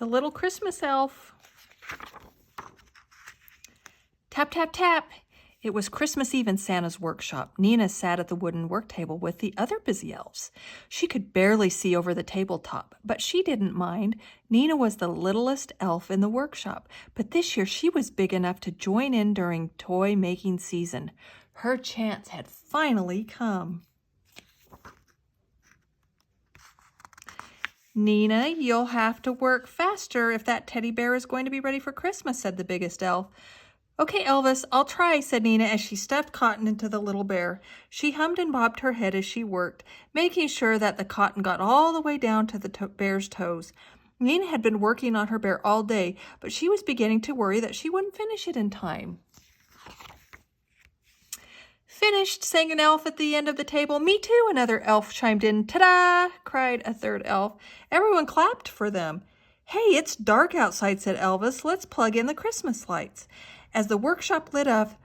The little Christmas elf. Tap, tap, tap. It was Christmas Eve in Santa's workshop. Nina sat at the wooden work table with the other busy elves. She could barely see over the tabletop, but she didn't mind. Nina was the littlest elf in the workshop, but this year she was big enough to join in during toy-making season. Her chance had finally come. Nina, you'll have to work faster if that teddy bear is going to be ready for Christmas, said the biggest elf. Okay, Elvis, I'll try, said Nina as she stuffed cotton into the little bear. She hummed and bobbed her head as she worked, making sure that the cotton got all the way down to the bear's toes. Nina had been working on her bear all day, but she was beginning to worry that she wouldn't finish it in time. Finished, sang an elf at the end of the table. Me too, another elf chimed in. Ta-da, cried a third elf. Everyone clapped for them. Hey, it's dark outside, said Elvis. Let's plug in the Christmas lights. As the workshop lit up,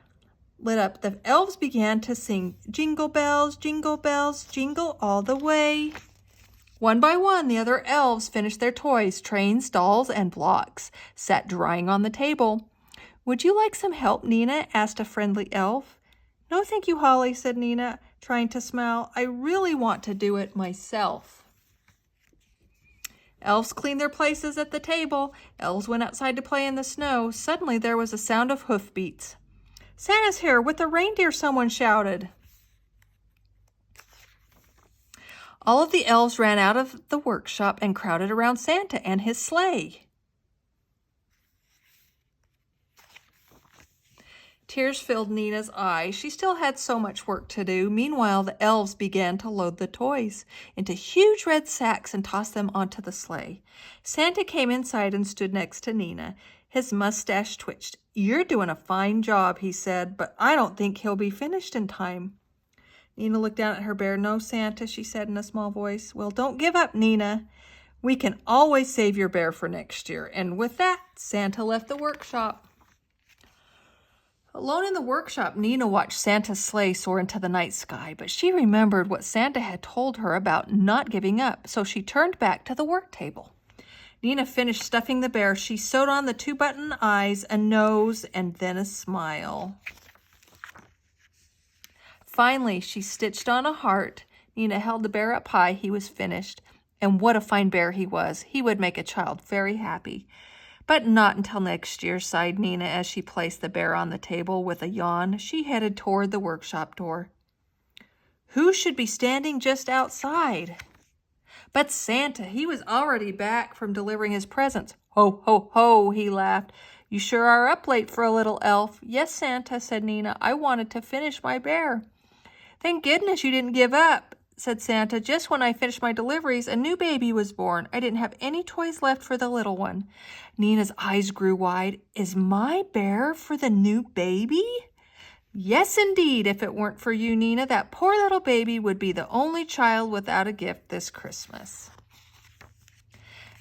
the elves began to sing, jingle bells, jingle all the way. One by one, the other elves finished their toys, trains, dolls, and blocks, sat drying on the table. Would you like some help, Nina? Asked a friendly elf. No, thank you, Holly, said Nina, trying to smile. I really want to do it myself. Elves cleaned their places at the table. Elves went outside to play in the snow. Suddenly there was a sound of hoofbeats. Santa's here with the reindeer, someone shouted. All of the elves ran out of the workshop and crowded around Santa and his sleigh. Tears filled Nina's eyes. She still had so much work to do. Meanwhile, the elves began to load the toys into huge red sacks and toss them onto the sleigh. Santa came inside and stood next to Nina. His mustache twitched. You're doing a fine job, he said, but I don't think he'll be finished in time. Nina looked down at her bear. No, Santa, she said in a small voice. Well, don't give up, Nina. We can always save your bear for next year. And with that, Santa left the workshop. Alone in the workshop, Nina watched Santa's sleigh soar into the night sky, but she remembered what Santa had told her about not giving up, so she turned back to the work table. Nina finished stuffing the bear. She sewed on the 2-button eyes, a nose, and then a smile. Finally, she stitched on a heart. Nina held the bear up high. He was finished. And what a fine bear he was. He would make a child very happy. But not until next year, sighed Nina as she placed the bear on the table with a yawn. She headed toward the workshop door. Who should be standing just outside? But Santa. He was already back from delivering his presents. Ho, ho, ho, he laughed. You sure are up late for a little elf. Yes, Santa, said Nina. I wanted to finish my bear. Thank goodness you didn't give up, said Santa. Just when I finished my deliveries, a new baby was born. I didn't have any toys left for the little one. Nina's eyes grew wide. Is my bear for the new baby? Yes, indeed. If it weren't for you, Nina, that poor little baby would be the only child without a gift this Christmas.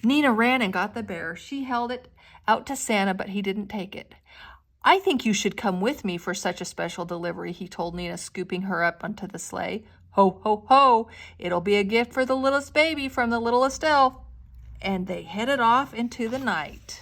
Nina ran and got the bear. She held it out to Santa, but he didn't take it. I think you should come with me for such a special delivery, he told Nina, scooping her up onto the sleigh. Ho, ho, ho, it'll be a gift for the littlest baby from the littlest elf. And they headed off into the night.